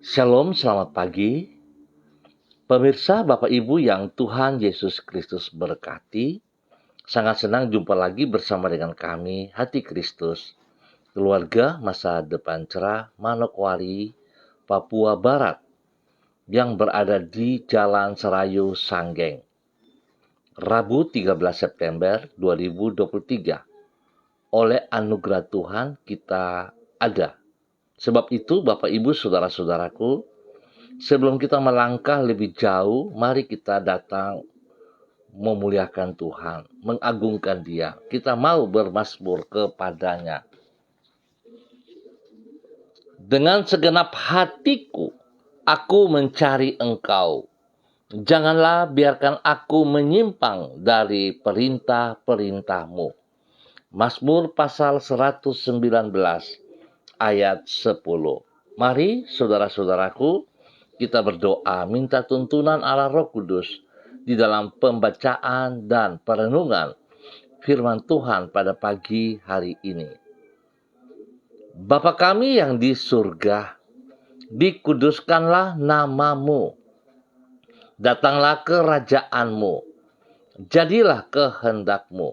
Shalom, selamat pagi. Pemirsa, Bapak Ibu yang Tuhan Yesus Kristus berkati, sangat senang jumpa lagi bersama dengan kami, Hati Kristus, keluarga masa depan cerah Manokwari, Papua Barat, yang berada di Jalan Serayu Sanggeng. Rabu 13 September 2023. Oleh anugerah Tuhan kita ada. Sebab itu Bapak Ibu Saudara-saudaraku, sebelum kita melangkah lebih jauh, mari kita datang memuliakan Tuhan, mengagungkan Dia. Kita mau bermazmur kepadanya. Dengan segenap hatiku, aku mencari Engkau. Janganlah biarkan aku menyimpang dari perintah-perintah-Mu. Mazmur pasal 119 ayat 10. Mari saudara-saudaraku, kita berdoa minta tuntunan Allah Roh Kudus di dalam pembacaan dan perenungan firman Tuhan pada pagi hari ini. Bapa kami yang di surga, dikuduskanlah nama-Mu. Datanglah kerajaan-Mu. Jadilah kehendak-Mu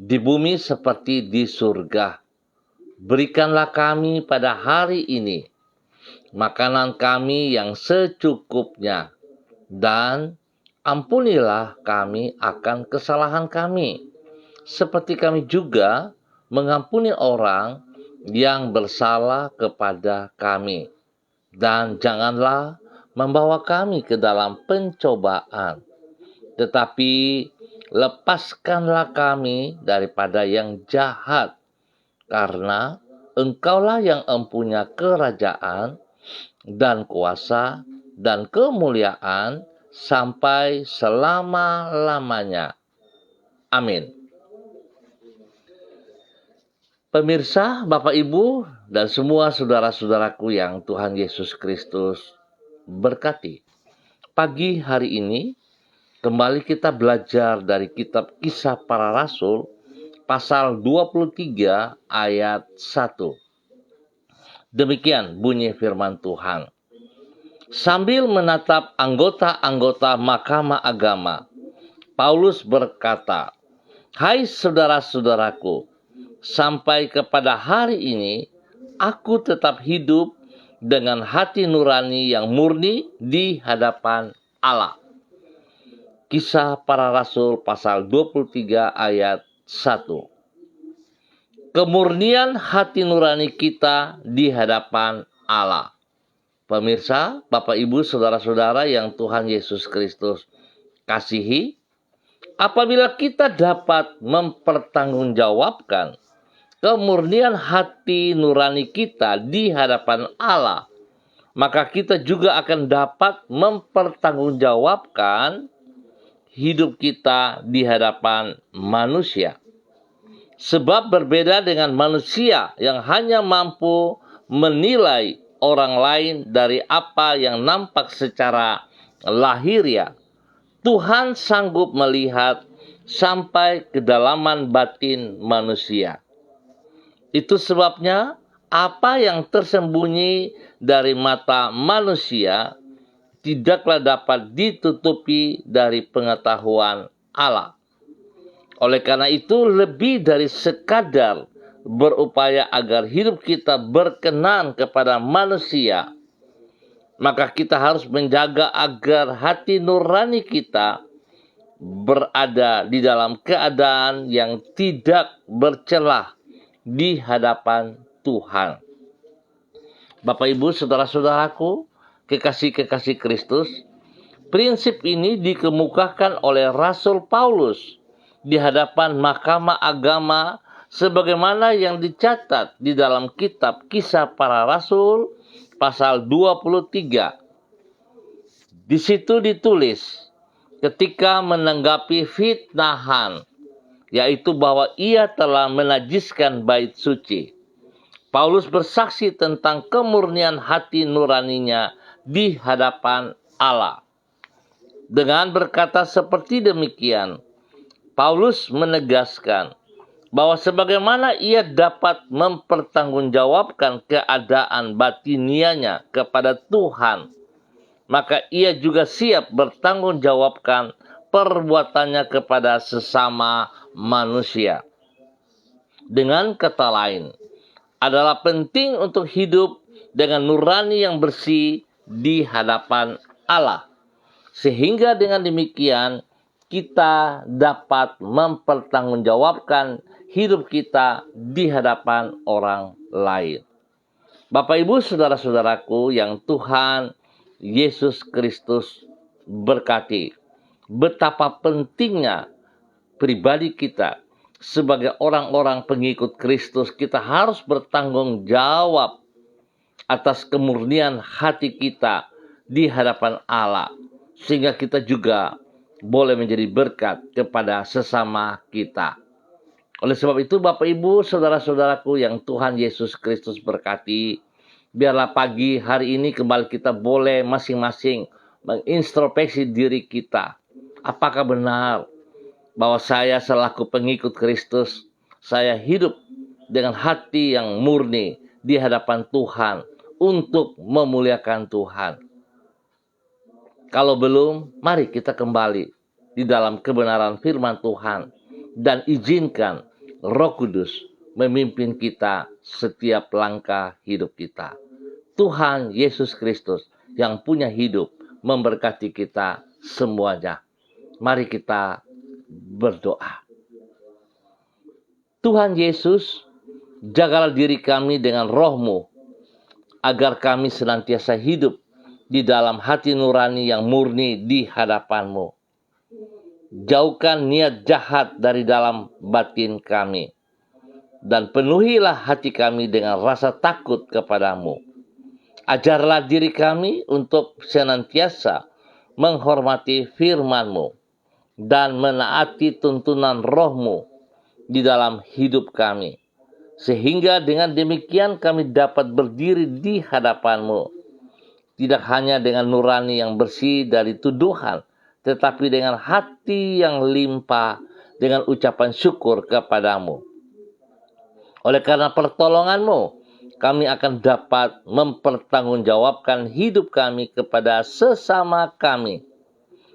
di bumi seperti di surga. Berikanlah kami pada hari ini makanan kami yang secukupnya, dan ampunilah kami akan kesalahan kami, seperti kami juga mengampuni orang yang bersalah kepada kami. Dan janganlah membawa kami ke dalam pencobaan, tetapi lepaskanlah kami daripada yang jahat, karena Engkaulah yang empunya kerajaan dan kuasa dan kemuliaan sampai selama-lamanya. Amin. Pemirsa, Bapak Ibu, dan semua saudara-saudaraku yang Tuhan Yesus Kristus berkati. Pagi hari ini, kembali kita belajar dari kitab Kisah Para Rasul, pasal 23 ayat 1. Demikian bunyi firman Tuhan. Sambil menatap anggota-anggota Mahkamah Agama, Paulus berkata, "Hai saudara-saudaraku, sampai kepada hari ini aku tetap hidup dengan hati nurani yang murni di hadapan Allah." Kisah Para Rasul pasal 23 ayat 1. Kemurnian hati nurani kita di hadapan Allah. Pemirsa, Bapak Ibu, saudara-saudara yang Tuhan Yesus Kristus kasihi, apabila kita dapat mempertanggungjawabkan kemurnian hati nurani kita di hadapan Allah, maka kita juga akan dapat mempertanggungjawabkan hidup kita di hadapan manusia. Sebab berbeda dengan manusia yang hanya mampu menilai orang lain dari apa yang nampak secara lahiriah, Tuhan sanggup melihat sampai kedalaman batin manusia. Itu sebabnya apa yang tersembunyi dari mata manusia tidaklah dapat ditutupi dari pengetahuan Allah. Oleh karena itu, lebih dari sekadar berupaya agar hidup kita berkenan kepada manusia, maka kita harus menjaga agar hati nurani kita berada di dalam keadaan yang tidak bercelah di hadapan Tuhan. Bapak Ibu, saudara-saudaraku, kekasih-kekasih Kristus, prinsip ini dikemukakan oleh Rasul Paulus di hadapan Mahkamah Agama sebagaimana yang dicatat di dalam kitab Kisah Para Rasul pasal 23. Di situ ditulis, ketika menanggapi fitnahan, yaitu bahwa ia telah menajiskan bait suci, Paulus bersaksi tentang kemurnian hati nuraninya di hadapan Allah. Dengan berkata seperti demikian, Paulus menegaskan bahwa sebagaimana ia dapat mempertanggungjawabkan keadaan batinianya kepada Tuhan, maka ia juga siap bertanggungjawabkan perbuatannya kepada sesama manusia. Dengan kata lain, adalah penting untuk hidup dengan nurani yang bersih di hadapan Allah. Sehingga dengan demikian kita dapat mempertanggungjawabkan hidup kita di hadapan orang lain. Bapak, Ibu, saudara-saudaraku yang Tuhan Yesus Kristus berkati, betapa pentingnya pribadi kita sebagai orang-orang pengikut Kristus, kita harus bertanggung jawab atas kemurnian hati kita di hadapan Allah, sehingga kita juga boleh menjadi berkat kepada sesama kita. Oleh sebab itu, Bapak, Ibu, saudara-saudaraku yang Tuhan Yesus Kristus berkati, biarlah pagi hari ini kembali kita boleh masing-masing mengintrospeksi diri kita. Apakah benar bahwa saya selaku pengikut Kristus, saya hidup dengan hati yang murni di hadapan Tuhan untuk memuliakan Tuhan? Kalau belum, mari kita kembali di dalam kebenaran firman Tuhan dan izinkan Roh Kudus memimpin kita setiap langkah hidup kita. Tuhan Yesus Kristus yang punya hidup memberkati kita semuanya. Mari kita berdoa. Tuhan Yesus, jagalah diri kami dengan Roh-Mu, agar kami senantiasa hidup di dalam hati nurani yang murni di hadapan-Mu. Jauhkan niat jahat dari dalam batin kami, dan penuhilah hati kami dengan rasa takut kepadamu. Ajarlah diri kami untuk senantiasa menghormati firman-Mu dan menaati tuntunan Roh-Mu di dalam hidup kami, sehingga dengan demikian kami dapat berdiri di hadapan-Mu, tidak hanya dengan nurani yang bersih dari tuduhan, tetapi dengan hati yang limpah dengan ucapan syukur kepadamu. Oleh karena pertolongan-Mu, kami akan dapat mempertanggungjawabkan hidup kami kepada sesama kami,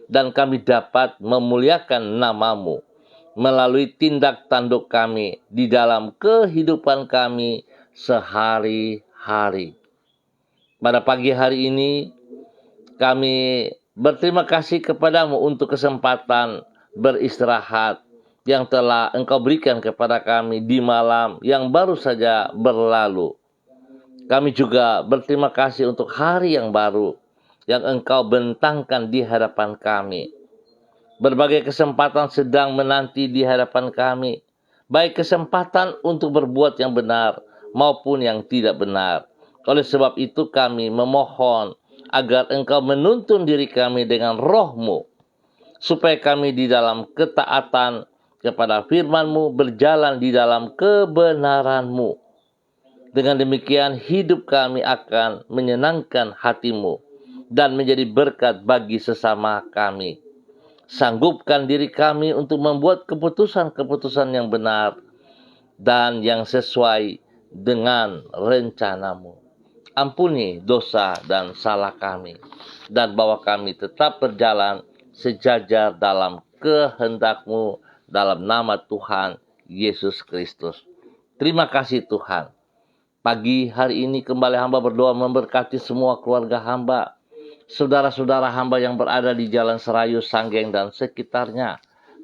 dan kami dapat memuliakan nama-Mu melalui tindak tanduk kami di dalam kehidupan kami sehari-hari. Pada pagi hari ini, kami berterima kasih kepadamu untuk kesempatan beristirahat yang telah Engkau berikan kepada kami di malam yang baru saja berlalu. Kami juga berterima kasih untuk hari yang baru yang Engkau bentangkan di hadapan kami. Berbagai kesempatan sedang menanti di hadapan kami, baik kesempatan untuk berbuat yang benar maupun yang tidak benar. Oleh sebab itu kami memohon agar Engkau menuntun diri kami dengan Roh-Mu, supaya kami di dalam ketaatan kepada firman-Mu berjalan di dalam kebenaran-Mu. Dengan demikian hidup kami akan menyenangkan hati-Mu dan menjadi berkat bagi sesama kami. Sanggupkan diri kami untuk membuat keputusan-keputusan yang benar dan yang sesuai dengan rencana-Mu. Ampuni dosa dan salah kami, dan bawa kami tetap berjalan sejajar dalam kehendak-Mu dalam nama Tuhan Yesus Kristus. Terima kasih Tuhan. Pagi hari ini kembali hamba berdoa memberkati semua keluarga hamba, saudara-saudara hamba yang berada di Jalan Serayu, Sanggeng, dan sekitarnya.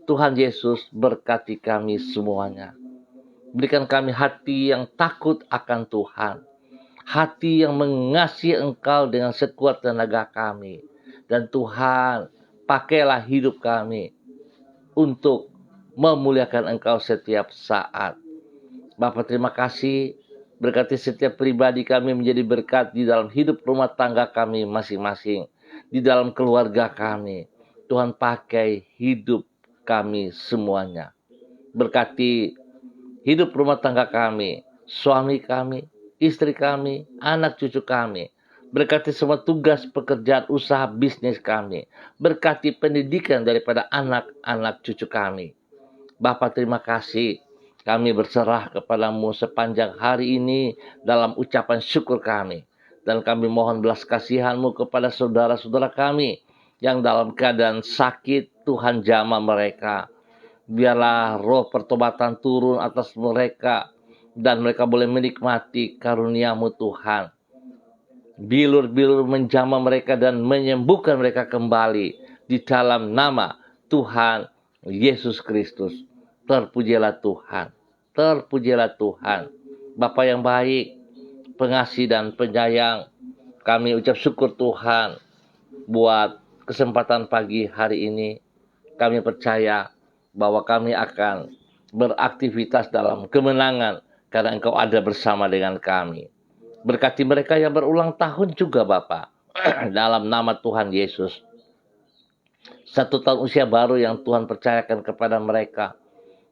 Tuhan Yesus berkati kami semuanya. Berikan kami hati yang takut akan Tuhan, hati yang mengasihi Engkau dengan sekuat tenaga kami. Dan Tuhan, pakailah hidup kami untuk memuliakan Engkau setiap saat. Bapa, terima kasih. Berkati setiap pribadi kami menjadi berkat di dalam hidup rumah tangga kami masing-masing, di dalam keluarga kami. Tuhan, pakai hidup kami semuanya. Berkati hidup rumah tangga kami, suami kami, istri kami, anak cucu kami. Berkati semua tugas pekerjaan usaha bisnis kami. Berkati pendidikan daripada anak-anak cucu kami. Bapa, terima kasih. Kami berserah kepadamu sepanjang hari ini dalam ucapan syukur kami. Dan kami mohon belas kasihan-Mu kepada saudara-saudara kami yang dalam keadaan sakit. Tuhan jamah mereka. Biarlah roh pertobatan turun atas mereka dan mereka boleh menikmati karunia-Mu Tuhan. Bilur-bilur menjamah mereka dan menyembuhkan mereka kembali di dalam nama Tuhan Yesus Kristus. Terpujilah Tuhan. Terpujilah Tuhan. Bapa yang baik, pengasih dan penyayang, kami ucap syukur Tuhan buat kesempatan pagi hari ini. Kami percaya bahwa kami akan beraktivitas dalam kemenangan karena Engkau ada bersama dengan kami. Berkati mereka yang berulang tahun juga Bapa. Dalam nama Tuhan Yesus. 1 tahun usia baru yang Tuhan percayakan kepada mereka.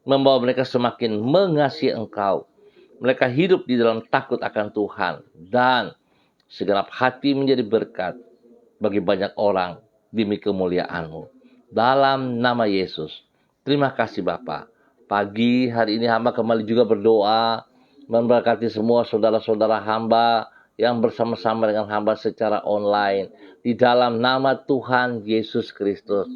Membawa mereka semakin mengasihi Engkau. Mereka hidup di dalam takut akan Tuhan. Dan segenap hati menjadi berkat bagi banyak orang demi kemuliaan-Mu. Dalam nama Yesus. Terima kasih Bapa. Pagi hari ini hamba kembali juga berdoa memberkati semua saudara-saudara hamba yang bersama-sama dengan hamba secara online. Di dalam nama Tuhan Yesus Kristus.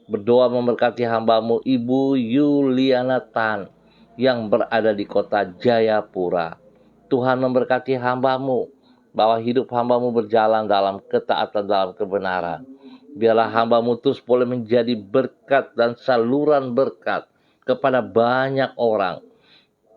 Berdoa memberkati hamba-Mu Ibu Yuliana Tan yang berada di kota Jayapura. Tuhan memberkati hamba-Mu bahwa hidup hamba-Mu berjalan dalam ketaatan, dalam kebenaran. Biarlah hamba-Mu terus boleh menjadi berkat dan saluran berkat kepada banyak orang,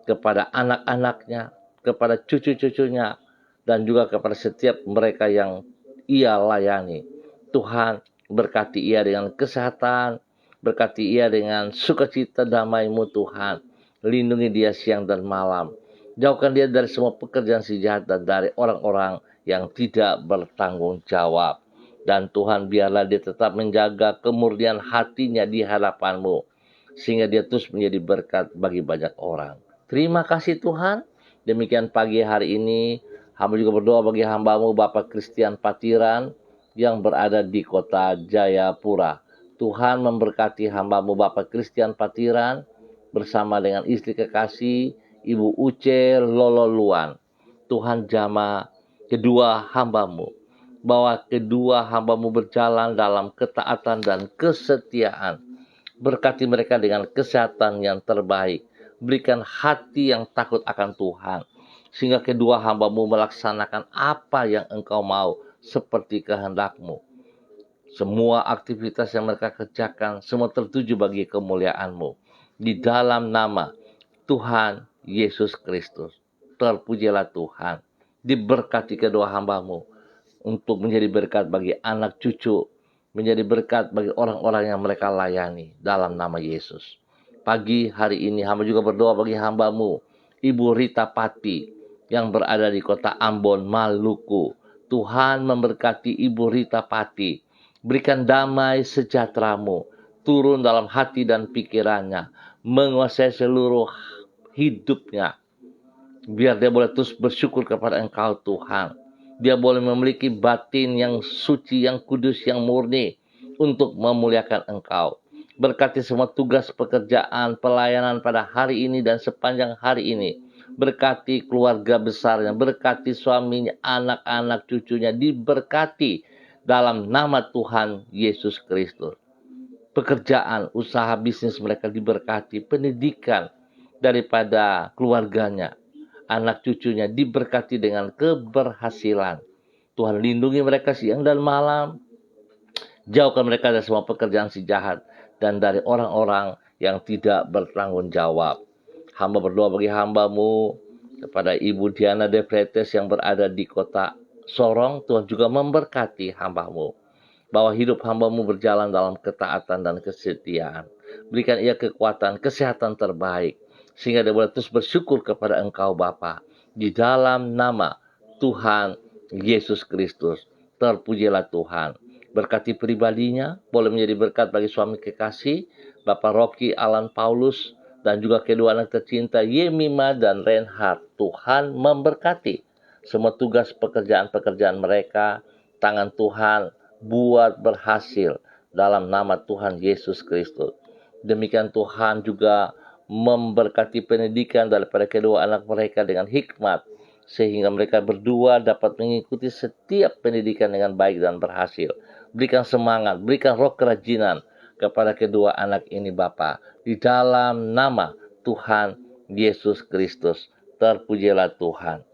kepada anak-anaknya, kepada cucu-cucunya, dan juga kepada setiap mereka yang ia layani. Tuhan berkati ia dengan kesehatan, berkati ia dengan sukacita damai-Mu Tuhan. Lindungi dia siang dan malam. Jauhkan dia dari semua pekerjaan si jahat dan dari orang-orang yang tidak bertanggung jawab. Dan Tuhan biarlah dia tetap menjaga kemurnian hatinya di hadapan-Mu, sehingga dia terus menjadi berkat bagi banyak orang. Terima kasih Tuhan. Demikian pagi hari ini, hamba juga berdoa bagi hamba-Mu Bapak Christian Patiran yang berada di kota Jayapura. Tuhan memberkati hamba-Mu Bapak Christian Patiran bersama dengan istri kekasih Ibu Uce Lololuan. Tuhan jamah kedua hamba-Mu, bahwa kedua hamba-Mu berjalan dalam ketaatan dan kesetiaan. Berkati mereka dengan kesehatan yang terbaik. Berikan hati yang takut akan Tuhan, sehingga kedua hamba-Mu melaksanakan apa yang Engkau mau seperti kehendak-Mu. Semua aktivitas yang mereka kerjakan semua tertuju bagi kemuliaan-Mu. Di dalam nama Tuhan Yesus Kristus. Terpujilah Tuhan. Diberkati kedua hamba-Mu untuk menjadi berkat bagi anak cucu, menjadi berkat bagi orang-orang yang mereka layani dalam nama Yesus. Pagi hari ini hamba juga berdoa bagi hamba-Mu Ibu Rita Pati yang berada di kota Ambon, Maluku. Tuhan memberkati Ibu Rita Pati. Berikan damai sejahtera-Mu turun dalam hati dan pikirannya, menguasai seluruh hidupnya. Biar dia boleh terus bersyukur kepada Engkau Tuhan. Dia boleh memiliki batin yang suci, yang kudus, yang murni untuk memuliakan Engkau. Berkati semua tugas pekerjaan, pelayanan pada hari ini dan sepanjang hari ini. Berkati keluarga besarnya, berkati suaminya, anak-anak cucunya, diberkati dalam nama Tuhan Yesus Kristus. Pekerjaan, usaha, bisnis mereka diberkati, pendidikan daripada keluarganya, anak cucunya diberkati dengan keberhasilan. Tuhan lindungi mereka siang dan malam. Jauhkan mereka dari semua pekerjaan si jahat dan dari orang-orang yang tidak bertanggung jawab. Hamba berdoa bagi hamba-Mu kepada Ibu Diana De Pretes yang berada di kota Sorong. Tuhan juga memberkati hamba-Mu, bahwa hidup hamba-Mu berjalan dalam ketaatan dan kesetiaan. Berikan ia kekuatan, kesehatan terbaik, sehingga dia boleh terus bersyukur kepada Engkau Bapa. Di dalam nama Tuhan Yesus Kristus. Terpujilah Tuhan. Berkati pribadinya, boleh menjadi berkat bagi suami kekasih, Bapak Rocky Alan Paulus, dan juga kedua anak tercinta Yemima dan Reinhard. Tuhan memberkati semua tugas pekerjaan-pekerjaan mereka. Tangan Tuhan buat berhasil dalam nama Tuhan Yesus Kristus. Demikian Tuhan juga memberkati pendidikan daripada kedua anak mereka dengan hikmat, sehingga mereka berdua dapat mengikuti setiap pendidikan dengan baik dan berhasil. Berikan semangat, berikan roh kerajinan kepada kedua anak ini Bapa. Di dalam nama Tuhan Yesus Kristus, terpujilah Tuhan.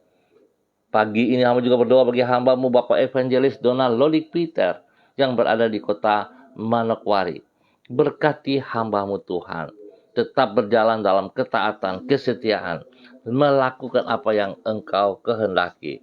Pagi ini hamba juga berdoa bagi hamba-Mu Bapak Evangelis Donald Lolik Peter yang berada di kota Manokwari. Berkati hamba-Mu Tuhan. Tetap berjalan dalam ketaatan, kesetiaan, melakukan apa yang Engkau kehendaki.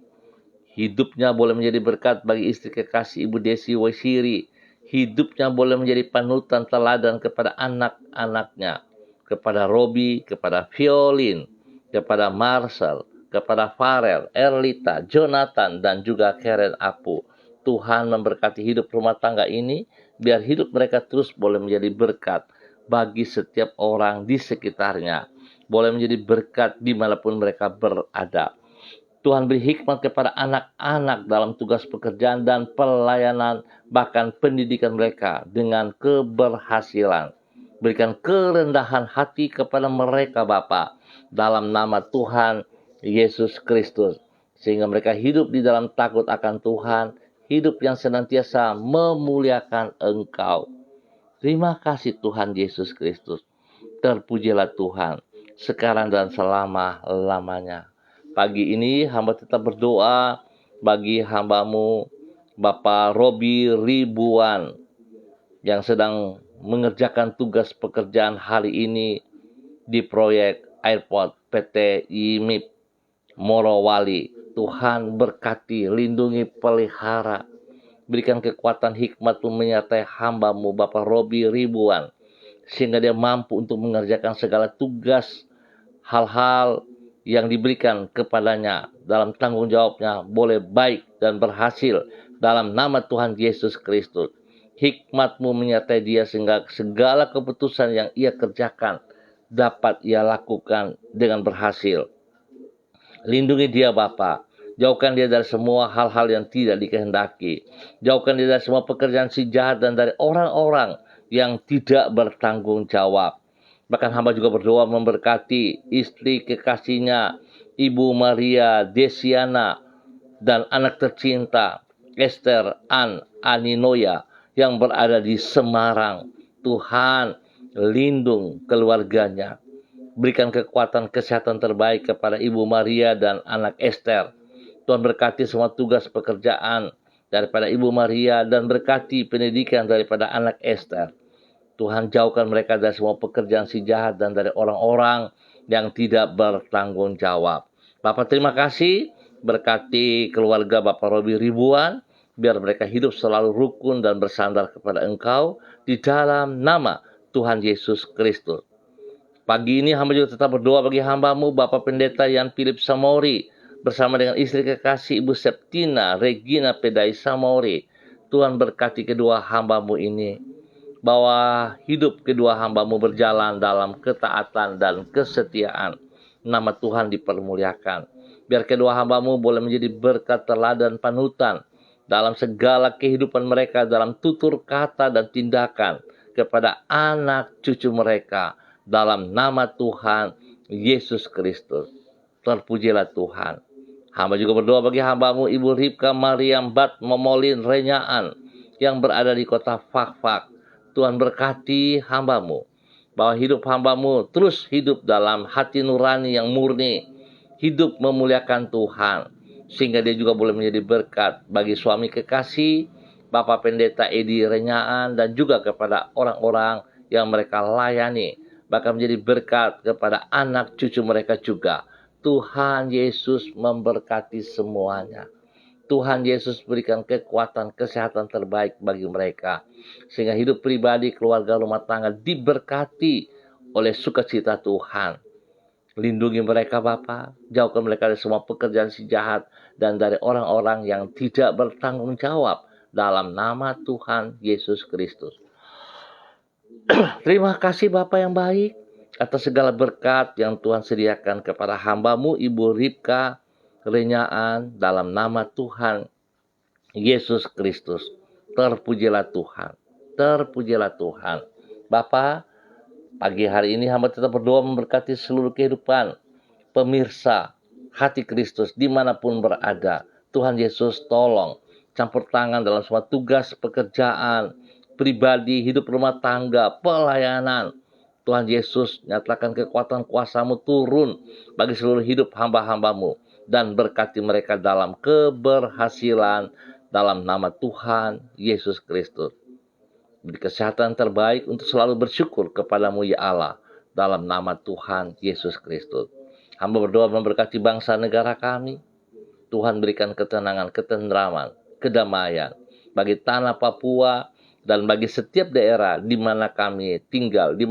Hidupnya boleh menjadi berkat bagi istri kekasih Ibu Desi Waisiri. Hidupnya boleh menjadi panutan teladan kepada anak-anaknya. Kepada Robi, kepada Violin, kepada Marcel, kepada Farel, Erlita, Jonathan, dan juga Karen Apu. Tuhan memberkati hidup rumah tangga ini, biar hidup mereka terus boleh menjadi berkat bagi setiap orang di sekitarnya. Boleh menjadi berkat dimanapun mereka berada. Tuhan beri hikmat kepada anak-anak dalam tugas pekerjaan dan pelayanan, bahkan pendidikan mereka dengan keberhasilan. Berikan kerendahan hati kepada mereka Bapa, dalam nama Tuhan Yesus Kristus. Sehingga mereka hidup di dalam takut akan Tuhan, hidup yang senantiasa memuliakan Engkau. Terima kasih Tuhan Yesus Kristus. Terpujilah Tuhan, sekarang dan selama-lamanya. Pagi ini hamba tetap berdoa bagi hamba-Mu Bapak Robi Ribuan yang sedang mengerjakan tugas pekerjaan hari ini di proyek airport PT IMIP Morowali. Tuhan berkati, lindungi, pelihara. Berikan kekuatan hikmat-Mu menyertai hamba-Mu Bapak Robi Ribuan, sehingga dia mampu untuk mengerjakan segala tugas, hal-hal yang diberikan kepadanya dalam tanggung jawabnya boleh baik dan berhasil dalam nama Tuhan Yesus Kristus. Hikmat-Mu menyertai dia sehingga segala keputusan yang ia kerjakan dapat ia lakukan dengan berhasil. Lindungi dia Bapa. Jauhkan dia dari semua hal-hal yang tidak dikehendaki. Jauhkan dia dari semua pekerjaan si jahat dan dari orang-orang yang tidak bertanggung jawab. Bahkan hamba juga berdoa memberkati istri kekasihnya, Ibu Maria Desiana, dan anak tercinta, Esther Ann Aninoya, yang berada di Semarang. Tuhan, lindung keluarganya. Berikan kekuatan kesehatan terbaik kepada Ibu Maria dan anak Esther. Tuhan berkati semua tugas pekerjaan daripada Ibu Maria dan berkati pendidikan daripada anak Esther. Tuhan jauhkan mereka dari semua pekerjaan si jahat dan dari orang-orang yang tidak bertanggung jawab. Bapak terima kasih, berkati keluarga Bapak Robi Ribuan, biar mereka hidup selalu rukun dan bersandar kepada Engkau di dalam nama Tuhan Yesus Kristus. Pagi ini hamba juga tetap berdoa bagi hamba-Mu Bapak Pendeta Yan Philip Samori bersama dengan istri kekasih Ibu Septina Regina Pedai Samori. Tuhan berkati kedua hamba-Mu ini, bahwa hidup kedua hamba-Mu berjalan dalam ketaatan dan kesetiaan. Nama Tuhan dipermuliakan. Biar kedua hamba-Mu boleh menjadi berkat teladan panutan dalam segala kehidupan mereka, dalam tutur kata dan tindakan kepada anak cucu mereka. Dalam nama Tuhan Yesus Kristus. Terpujilah Tuhan. Hamba juga berdoa bagi hamba-Mu Ibu Ripka Mariam Bat Momolin Renyaan yang berada di kota Fakfak. Tuhan berkati hamba-Mu, bahwa hidup hamba-Mu terus hidup dalam hati nurani yang murni, hidup memuliakan Tuhan, sehingga dia juga boleh menjadi berkat bagi suami kekasih Bapak Pendeta Edi Renyaan dan juga kepada orang-orang yang mereka layani, bahkan menjadi berkat kepada anak cucu mereka juga. Tuhan Yesus memberkati semuanya. Tuhan Yesus berikan kekuatan, kesehatan terbaik bagi mereka. Sehingga hidup pribadi, keluarga, rumah tangga diberkati oleh sukacita Tuhan. Lindungi mereka Bapa. Jauhkan mereka dari semua pekerjaan si jahat dan dari orang-orang yang tidak bertanggung jawab. Dalam nama Tuhan Yesus Kristus. Terima kasih Bapa yang baik atas segala berkat yang Tuhan sediakan kepada hamba-Mu Ibu Ripka Renyaan dalam nama Tuhan Yesus Kristus. Terpujilah Tuhan. Terpujilah Tuhan. Bapa, Pagi hari ini hamba tetap berdoa memberkati seluruh kehidupan pemirsa Hati Kristus dimanapun berada. Tuhan Yesus tolong campur tangan dalam semua tugas pekerjaan, pribadi, hidup rumah tangga, pelayanan. Tuhan Yesus nyatakan kekuatan kuasa-Mu turun bagi seluruh hidup hamba-hamba-Mu dan berkati mereka dalam keberhasilan dalam nama Tuhan Yesus Kristus. Beri kesehatan terbaik untuk selalu bersyukur kepadamu ya Allah dalam nama Tuhan Yesus Kristus. Hamba berdoa memberkati bangsa negara kami. Tuhan berikan ketenangan, ketentraman, kedamaian bagi tanah Papua dan bagi setiap daerah di mana kami tinggal, di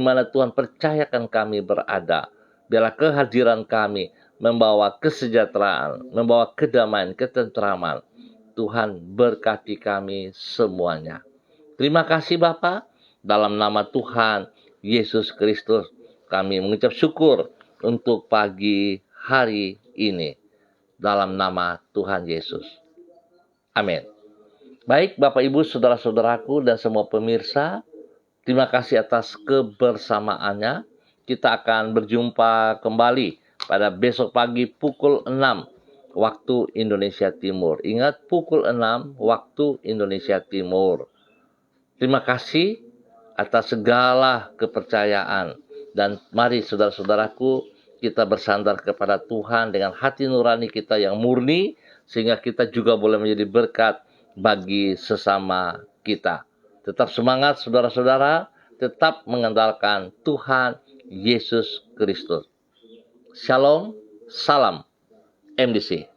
mana Tuhan percayakan kami berada. Biarlah kehadiran kami membawa kesejahteraan, membawa kedamaian, ketentraman. Tuhan berkati kami semuanya. Terima kasih Bapa, dalam nama Tuhan Yesus Kristus kami mengucap syukur untuk pagi hari ini. Dalam nama Tuhan Yesus. Amin. Baik Bapak Ibu, saudara-saudaraku dan semua pemirsa, terima kasih atas kebersamaannya. Kita akan berjumpa kembali pada besok pagi pukul 6 waktu Indonesia Timur. Ingat, pukul 6 waktu Indonesia Timur. Terima kasih atas segala kepercayaan. Dan mari saudara-saudaraku, kita bersandar kepada Tuhan dengan hati nurani kita yang murni, sehingga kita juga boleh menjadi berkat bagi sesama kita. Tetap semangat saudara-saudara, tetap mengandalkan Tuhan Yesus Kristus. Shalom, salam MDC.